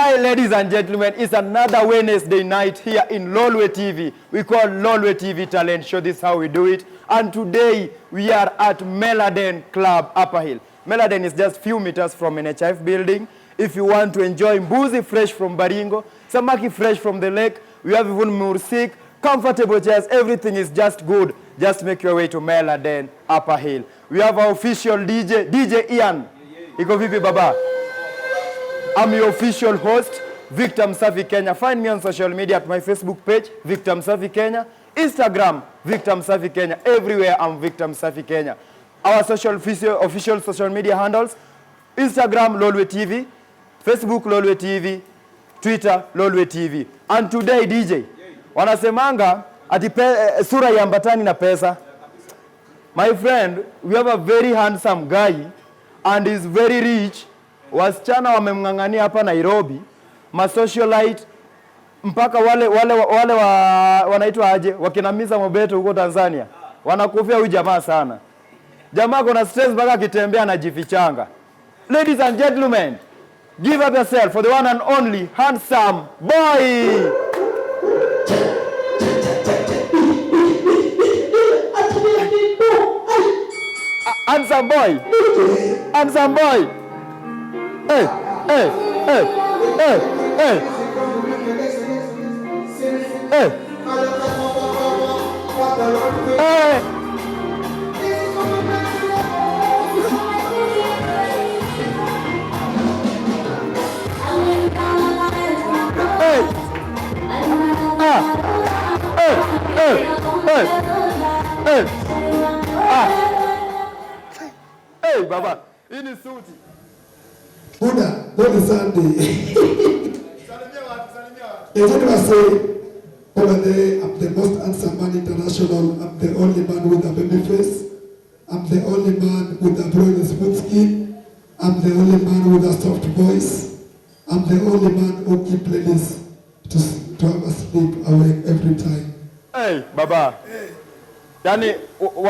Hi, ladies and gentlemen, it's another Wednesday night here in Lolwe TV. We call Lolwe TV Talent Show. This is how we do it. And today we are at Meladen Club, Upper Hill. Meladen is just few meters from NHIF building. If you want to enjoy mbuzi fresh from Baringo, samaki fresh from the lake, we have even mursik, comfortable chairs, everything is just good. Just make your way to Meladen, Upper Hill. We have our official DJ Ian. Iko vipi baba? I'm your official host, Victor Msafi Kenya. Find me on social media at my Facebook page, Victor Msafi Kenya. Instagram, Victor Msafi Kenya. Everywhere, I'm Victor Msafi Kenya. Our official social media handles, Instagram, Lolwe TV, Facebook, Lolwe TV, Twitter, Lolwe TV. And today, DJ, wanasemanga ati sura yambatani na pesa. My friend, we have a very handsome guy and is very rich. Wasichana wamemngangania hapa Nairobi, masocialite, mpaka wale wanaitwa aje, wakinamiza Mobeto huko Tanzania. Wanakufia huyu jamaa sana. Jamaa kuna stress mpaka akitembea anajifichanga. Ladies and gentlemen, give up yourself for the one and only handsome boy. Handsome boy. Handsome boy. Hey, hey, hey, hey, hey. Hey. Hey. Hey. Ah. Hey, hey, hey. Hey. Ah. Hey, baba. Ini suti. Buddha, Holy Sunday. I say, over there, I'm the most handsome man international. I'm the only man with a baby face. I'm the only man with a brown smooth skin. I'm the only man with a soft voice. I'm the only man who keep ladies to have a sleep awake every time. Hey, baba. Hey. Yani,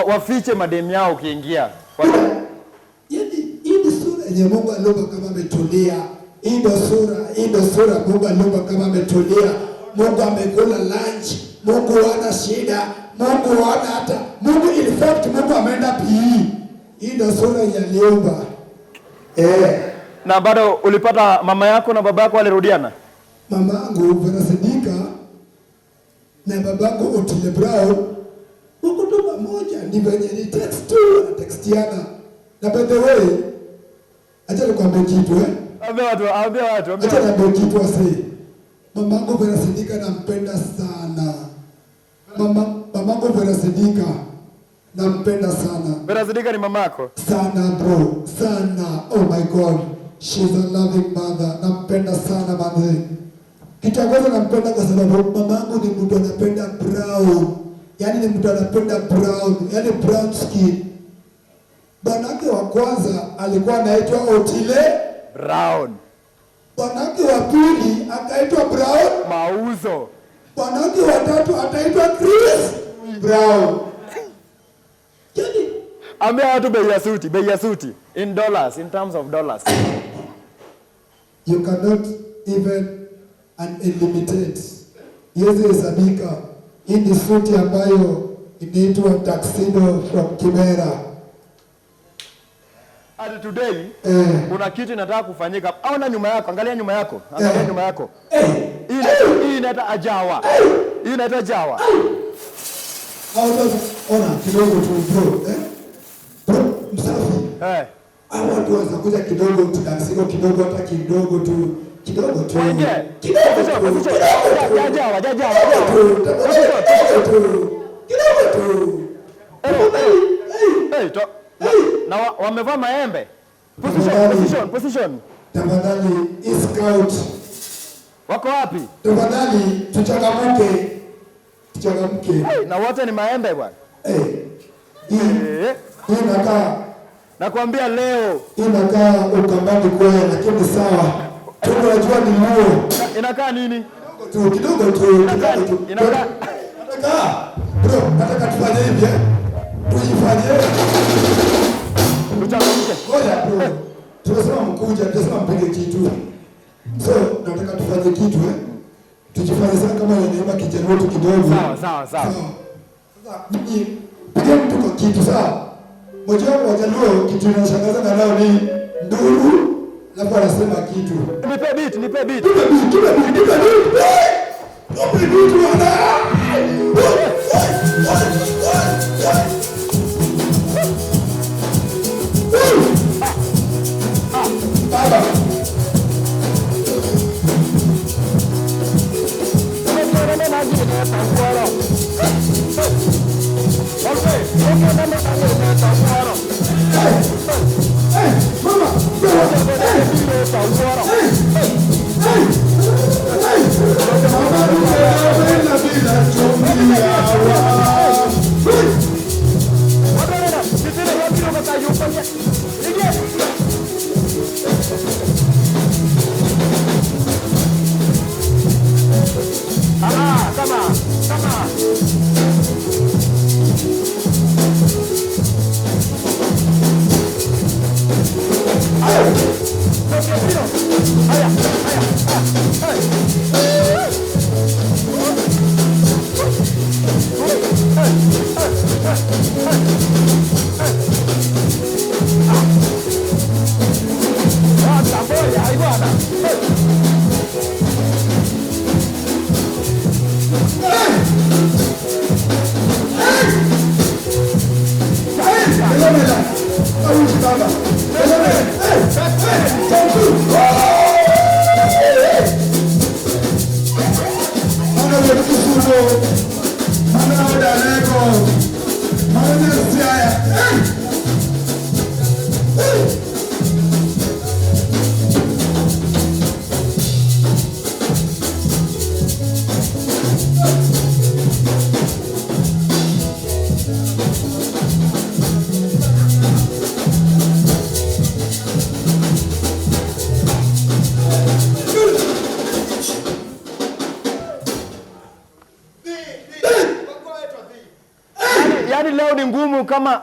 wafiche mademi yao ukiingia. Yenye Mungu aliumba kama ametulia. Hii ndio sura Mungu aliumba kama ametulia. Mungu amekula lunch. Mungu hana shida. Mungu hana hata. Mungu in fact Mungu ameenda PE. Hii ndio sura yenye aliumba. Na bado ulipata mama yako na baba yako walirudiana? Mama yangu Verasidika na baba yangu Otile Brown wako tu pamoja. Ndivyo yenye ni textiana. Na by the way, acha nikwambie kitu Ambia watu. Acha nikwambie kitu wase. Mamangu Verasidika nampenda sana. Mamangu Verasidika nampenda sana. Verasidika ni mamako? Sana bro, sana. Oh my God. She's a loving mother. Nampenda sana manze. Kitagoza nampenda kwa sababu mamangu ni mtu anapenda brown. Yaani ni mtu anapenda brown, yaani brown skin. Bwanake wa kwanza alikuwa anaitwa Otile Brown. Bwanake wa pili akaitwa Brown Mauzo. Bwanake wa tatu ataitwa Chris Brown. Yani ambia watu bei ya suti in dollars, in terms of dollars. You cannot even unlimited. Yezi hesabika. Hii ni suti ambayo inaitwa tuxedo from Kimera. And today, kuna kitu inataka kufanyika. Aona nyuma yako, angalia nyuma yako. Nyuma yako. Hii inaitwa ajawa. Hii inaitwa jawa. Ona kidogo tu bro. Bro, Msafi. Hawa watu wanakuja kidogo tu dansiko kidogo hata kidogo tu. Kidogo tu. Jawa. Hey, na wamevaa maembe. Position. Tafadhali scout. Wako wapi? Tafadhali tuchangamke. Na wote ni maembe bwana. Hii nakaa. Nakwambia leo. Hii nakaa ukambani kwa lakini sawa. Tunajua ni muo. Inakaa nini? Kidogo tu. Inakaa. Bro, nataka tufanye hivi Tujifanye. Tuchangamke. Ngoja bro. Tunasema mkuja, tunasema mpige kitu. So nataka tufanye kitu tujifanye sana kama wanaimba Kijaluo tu kidogo. Sawa. Sasa mimi piga mtu kwa kitu sawa. Mmoja wa Wajaluo kitu inashangaza na leo ni nduru, alafu anasema kitu. Nipe beat. Nipe beat wana. Baba. Yaani leo ni ngumu kama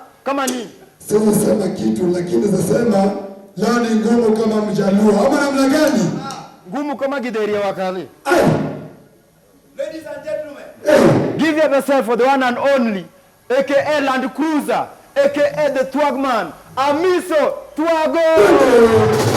nini? Siwezi sema kitu lakini nasema leo ni ngumu kama Mjaluo. Ama namna gani? Ngumu kama Githeri wa kale. Ladies and gentlemen, give yourself for the one and only, aka Land Cruiser, aka the Twagman, Amiso Twago.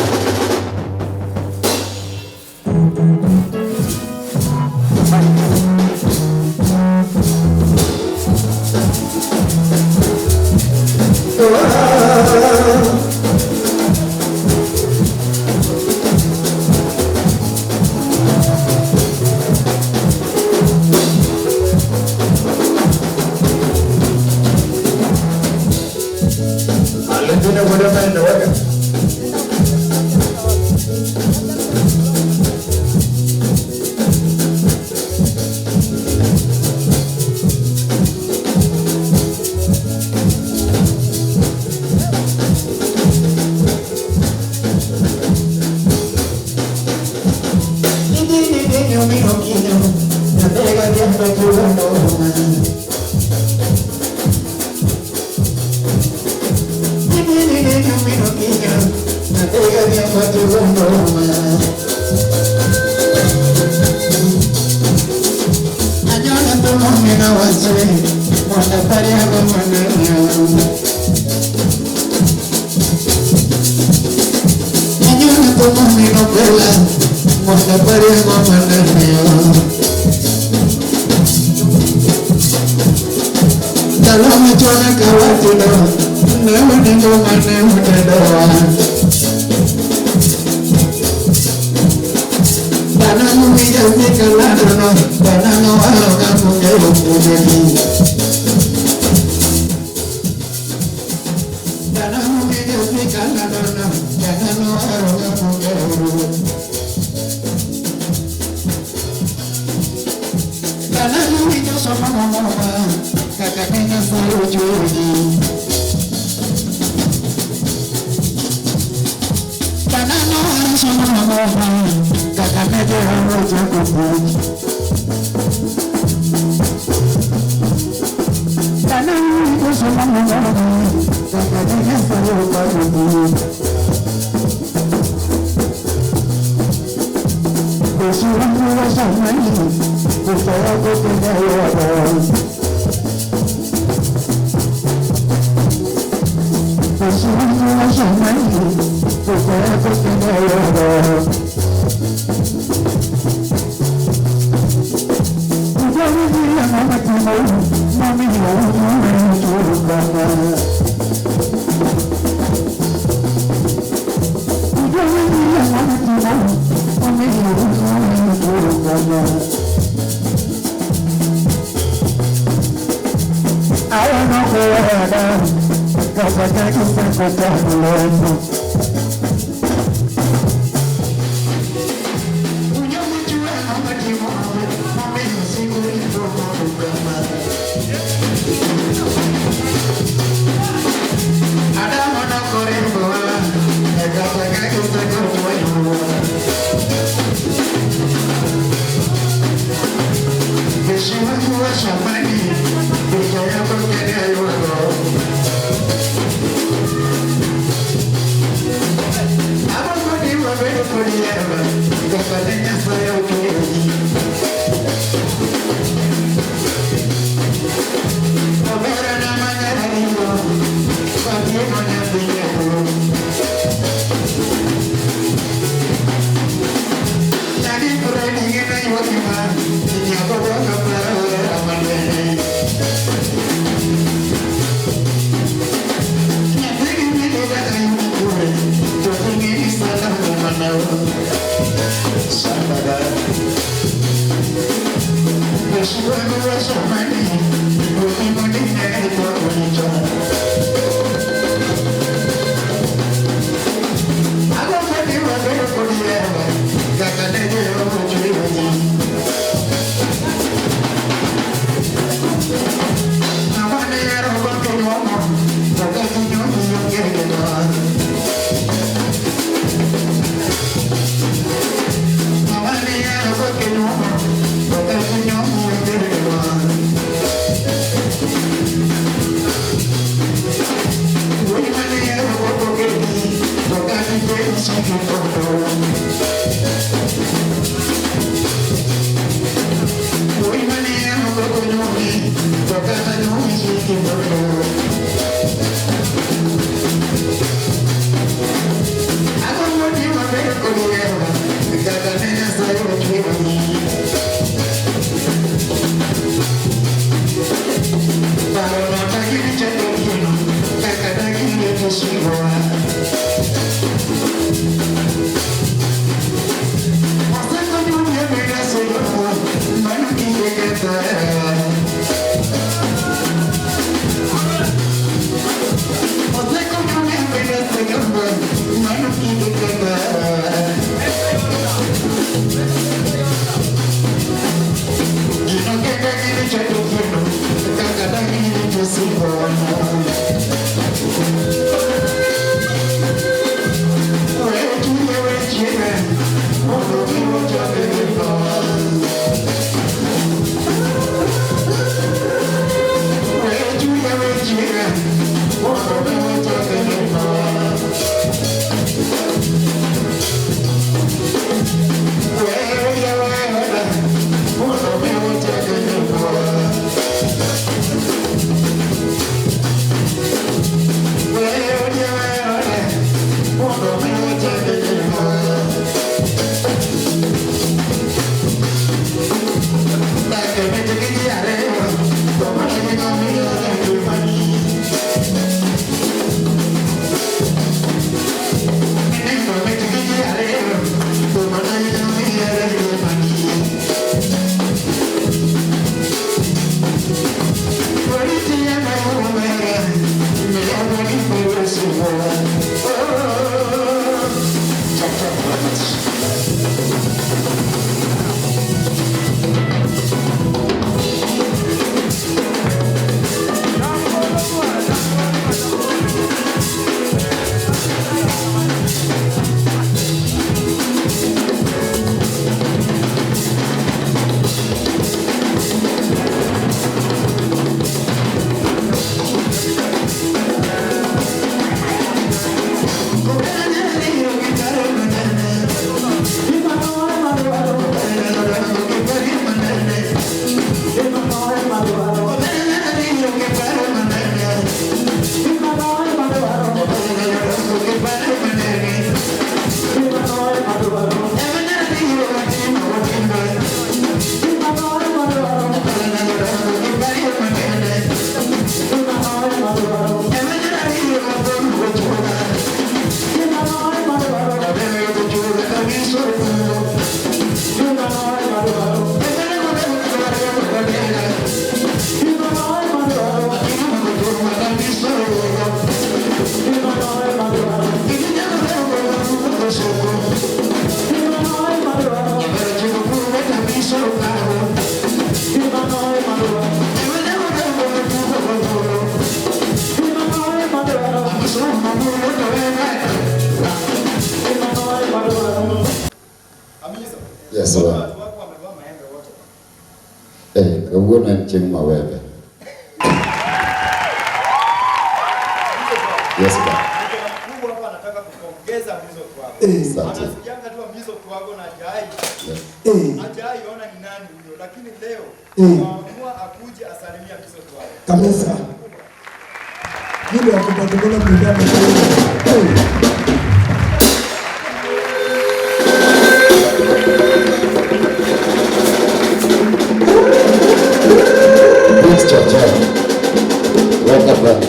Yes, sir. Kawuono chieng' mawebe. Yes, sir. Mkubwa hapa anataka kupongeza Mwizo Twago. Anasikianga tu Mwizo Twago na Jai. Ajai ona ni nani huyo, lakini leo waamua akuje asalimia Mwizo Twago. Kabisa. Ndio akupatana mjana. Thanks, Chacha. Welcome back.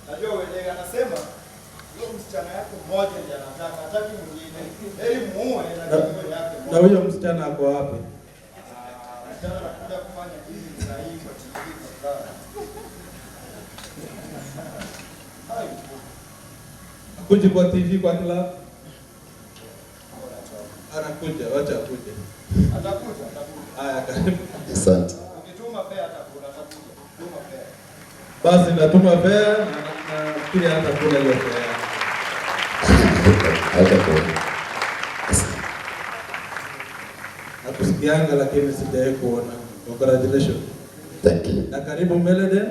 Najua wewe anasema huyo msichana yake mmoja ndiye anataka, hataki mwingine. Heri muue na kitu yake. Na huyo msichana ako wapi? Msichana anakuja kufanya hivi na hii kwa TV kwa sababu. Akuje kwa TV kwa club? Anakuja, wacha akuje. Atakuja. Haya, karibu. Asante. Ukituma fare atakuja. Tuma fare. Basi natuma fare na pia hata kula hiyo fare. Nakusikianga lakini sijawahi kuona. Congratulations. Thank you. Na karibu Meleden.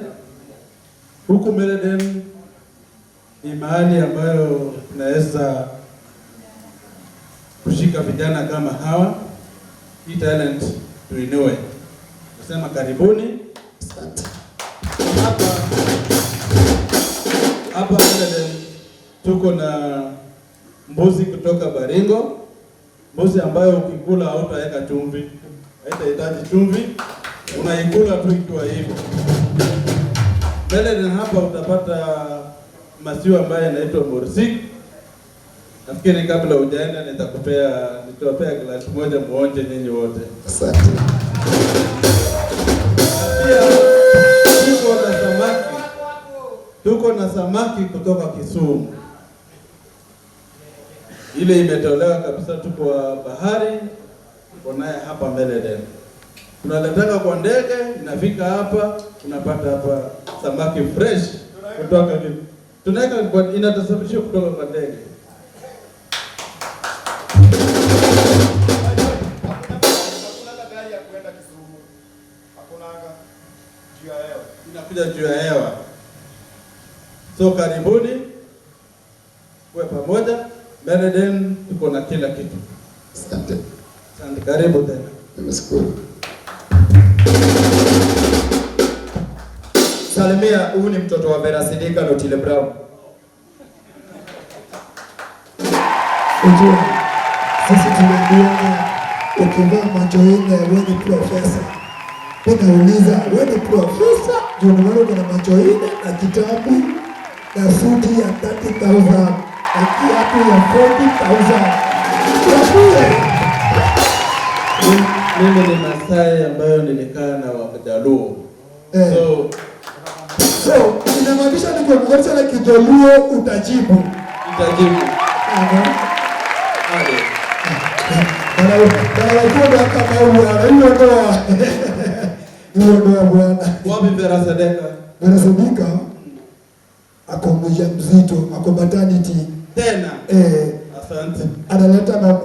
Huku Meleden ni mahali ambayo tunaweza kushika vijana kama hawa, hii talent tuinue. Nasema karibuni. Asante. Hapa Meleden tuko na mbuzi kutoka Baringo, mbuzi ambayo ukikula hautaweka chumvi, haitahitaji chumvi, unaikula tu ikiwa hivyo. Meleden hapa utapata maziwa ambayo yanaitwa Mursik. Nafikiri kabla hujaenda nitawapea glasi moja muonje nyinyi wote. Asante. Pia tuko na samaki kutoka Kisumu. Ile imetolewa kabisa, tuko bahari, tuko naye hapa Meleden. Tunaletaka kwa ndege, inafika hapa, unapata hapa samaki fresh kutoka tunaweka kwa inatasafirishwa kutoka kwa ndege. Hakuna gari ya kwenda Kisumu. Hakuna juu ya hewa. Inakuja juu ya hewa. So karibuni kwa pamoja. Meleden tuko na kila kitu. Asante. Asante, karibu tena. Nimeshukuru. Salimia, huyu ni mtoto wa Vera Sidika na Otile Brown. Unajua, sisi tunaambiana ukivaa macho nne wewe ni profesa. Ninauliza wewe ni profesa? Ndio maana uko na macho nne na kitabu na suti ya 30,000 na kiatu ya 40,000. Mimi ni Masai ambayo nilikaa na Wajaluo. So, inamaanisha ni kwa mkosa na Kijaluo utajibu. Nitajibu. Bwana kama bwana, hiyo ndoa bwana. Wapi Vera Sidika? Vera Sidika ako mjamzito, ako maternity. Tena. Asante.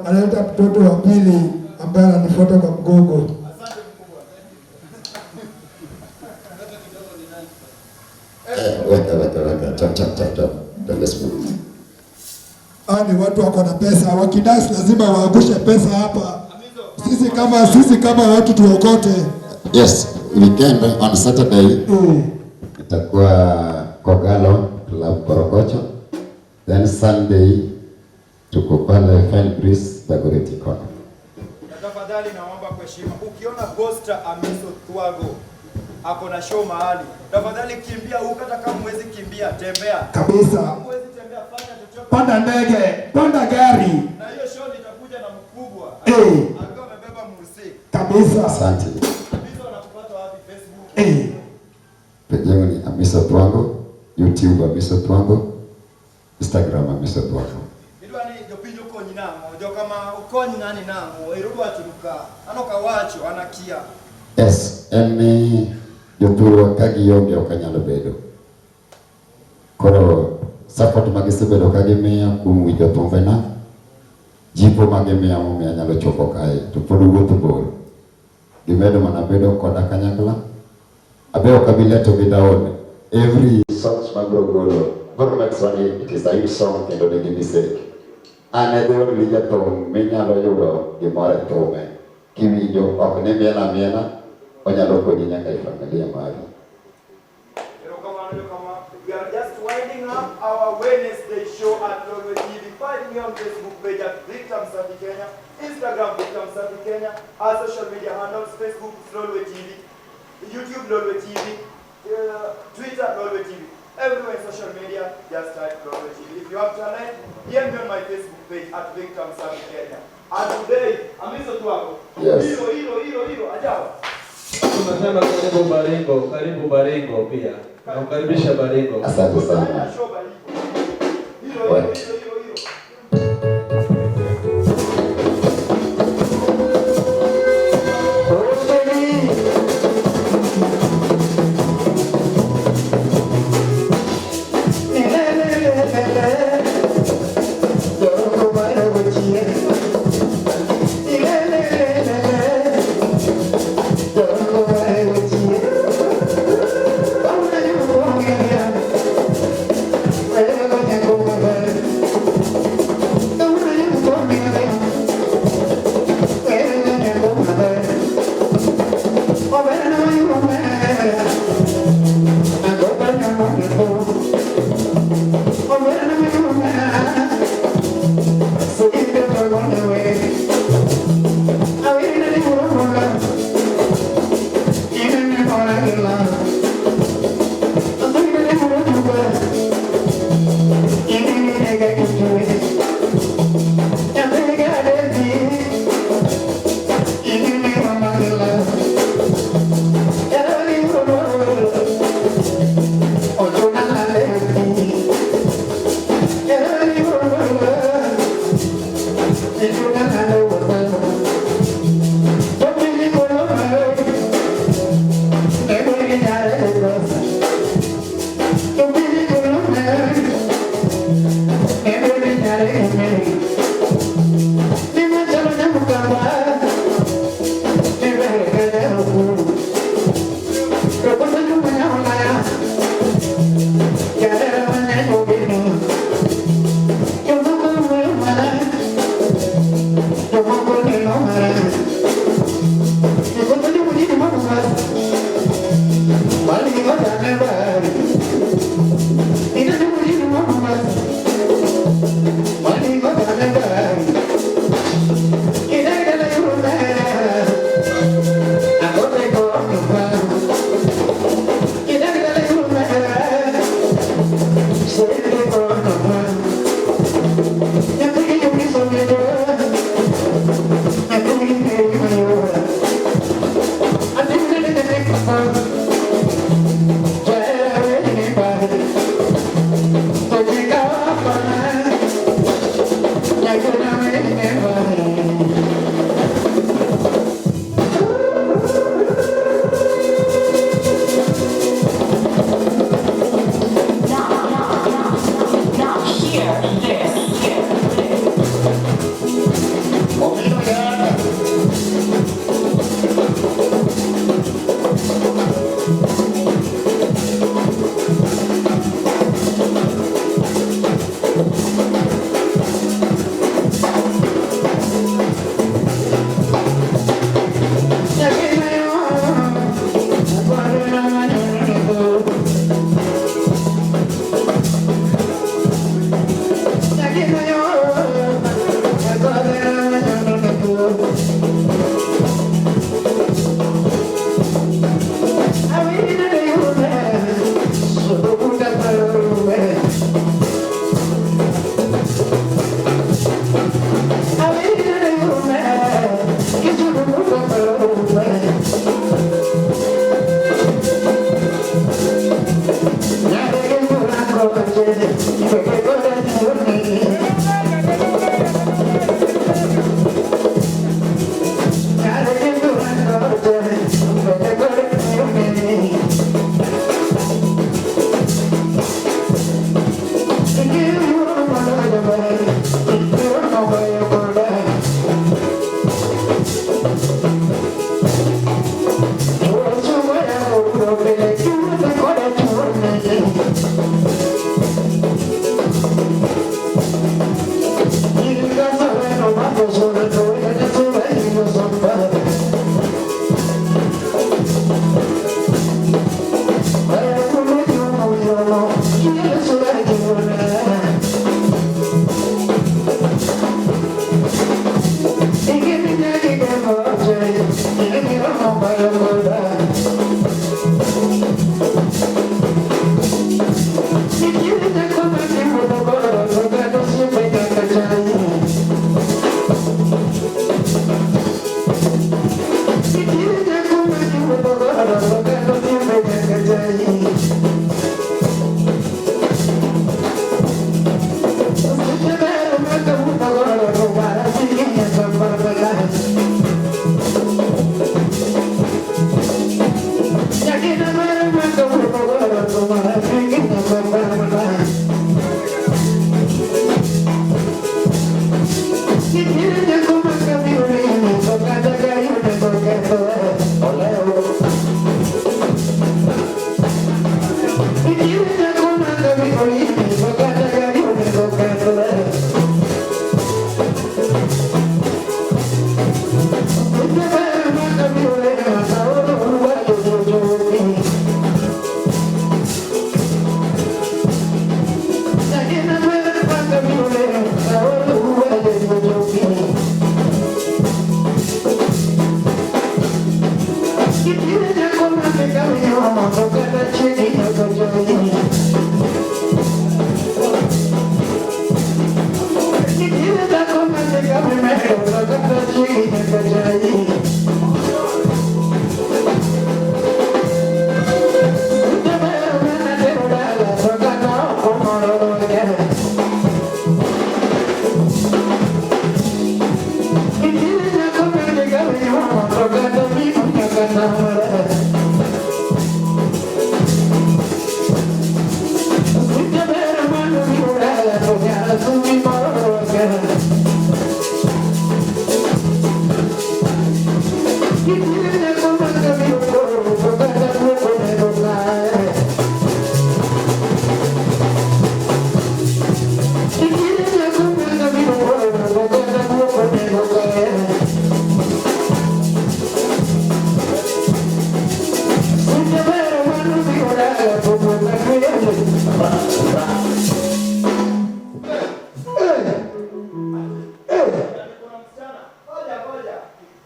Analeta mtoto wa pili ambaye ananifuata kwa mgongo. Weka. Ni watu wako na pesa, wakidasi lazima waangushe pesa hapa. Sisi kama watu tuokote. Yes, weekend on Saturday itakuwa Kogalo Club Korokocho. Then Sunday Tuko pale Fine Breeze Dagoretti Corner. Na tafadhali naomba kwa heshima, ukiona Costa Amiso Twago hapo na show mahali, tafadhali kimbia huko, hata kama mwezi kimbia, tembea. Kabisa. Kama mwezi tembea, fanya chochote. Panda ndege, panda gari. Na hiyo show itakuja na mkubwa. Akiwa amebeba mursi. Kabisa. Asante. Hizo wanakupata wapi? Facebook. Page yangu ni Amiso Twago, YouTube Amiso Twago, Instagram Amiso Twago. Idwani jopinjo konyi namo, jo kama ukonyi ngani namo, irudu achuruka, anoka wacho, anakia. Yes, emi jopuro kagi yonge okanyalo bedo. Koro support magisebedo kagimiya kuom winjo thumbena, jipo magimiya momiyo anyalo chopo kae, to pod wuotho bor. Gimedo mana bedo koda kanyakla. Abeo kabileto gidaone. Every songs magro golo. Government song it is a hit song kendo nigi mistake. Ane dheon lija thum minyalo yudo gimore thume. Kiwinjo ok ni miena onyalo konyi nyaka e familia mari. We are just winding up our Wednesday show at Lolwe TV. Find me on Facebook page at Victor Msafi Kenya, Instagram Victor Msafi Kenya, our social media handles Facebook Lolwe TV, YouTube Lolwe TV, Twitter Lolwe TV. Everywhere in social media, just type Lolwe TV. If you have talent, DM me on my Facebook page at Victor Msafi Kenya. And today, Amiso Twago. Yes. Hiro, ajawa. Tunasema karibu Baringo pia. Nakukaribisha Baringo. Asante sana. Hiro.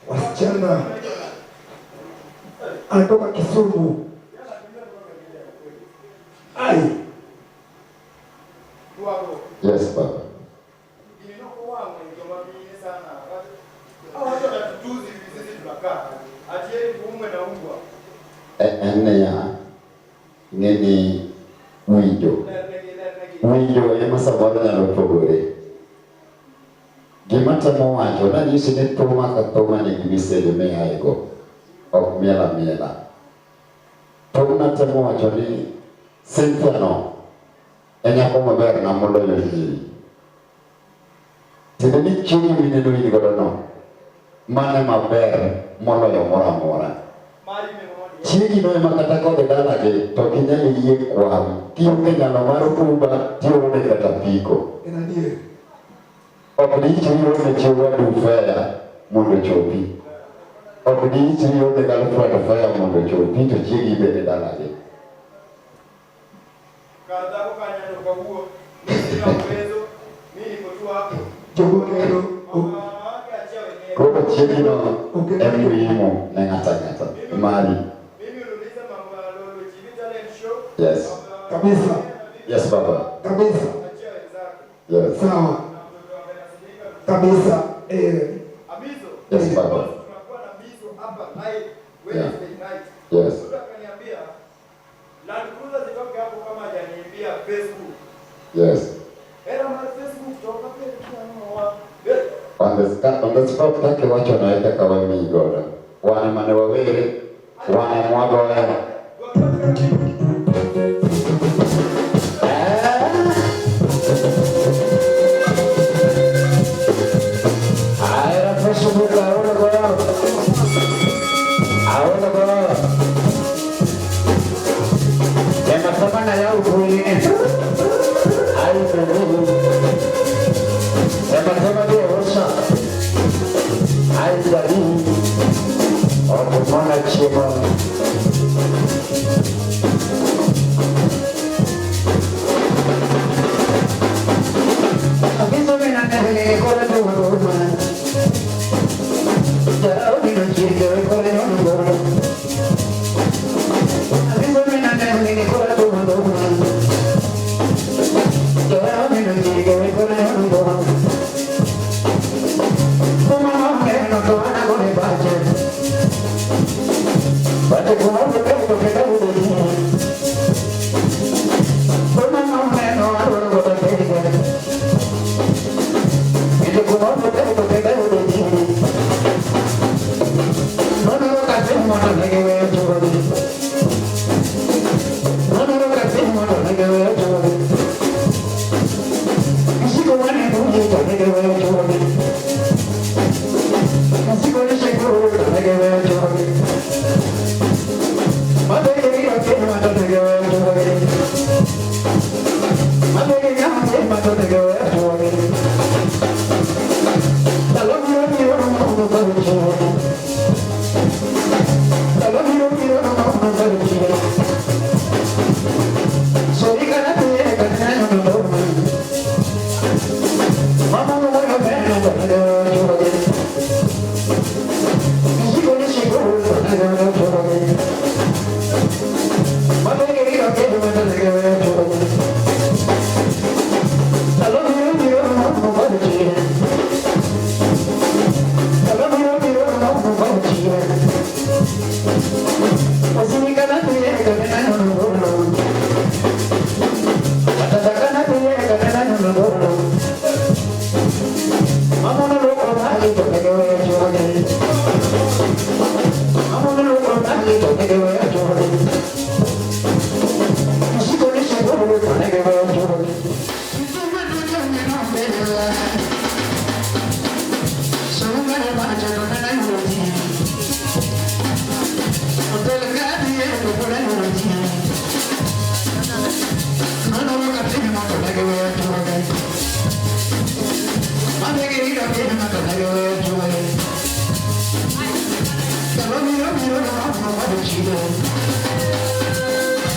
Wasichana anatoka Kisumu. Ai. Yes, Baba. Ene ya ngeni winjo ema sabado nyalo pogore. Gima temo wacho na nyisi ni tuma ka tuma ni gimisede me aigo ok miela tuma temo wacho ni Cynthia no enya ko maber na moloyo nyiri tinde ni chunyi mine no yigo no mane maber moloyo mora mora chigi no ema kata kode dala ge to kinyali yie kwam tiyo kenyalo mar kuba tiyo ne kata piko Enadie. Okdi chiyo ne chiwa du fea mondo chopi. Okdi chiyo ne galfwa du fea mondo chopi to chigi bede dalage. Kada ko kanya no kabuo, ni uwezo, mimi niko tu hapo. Jogokero. Kwa chigi no muhimu na ngata mali. Mimi uliuliza mambo ya Lolo TV talent show. Yes. Kabisa. Yes, Baba. Kabisa. Yes. Sawa. Kabisa. Amizo. Yes, Baba. Tunakuwa na Mizo hapa live Wednesday night. Yes. Mtu akaniambia Land Cruiser zitoke hapo kama hajaniambia Facebook. Yes. Era ma Facebook toka pale tunaona. On the spot take wacho na eka kawa migoda. Wana mane wawere, wana mwagoya. Era Facebook ahora go. Ahora go. Tema kama na yao kuini. Ai ndio. Tema kama ndio rosa. Ai ndio. Mwana chema aviso mena nele kora tu roma jao dino chike kore no roma aviso mena nele kora tu roma jao dino chike kore no roma como no to ana kore bache Bate como que tengo que dar un día. Como no me no hago lo que tengo. Y yo como que tengo que dar un día. No no lo que hacemos no le que veo yo. No no lo que hacemos no le que veo yo. Y si como no me gusta le que veo yo. Y si como no se gusta le que veo yo. Mother, Nigga,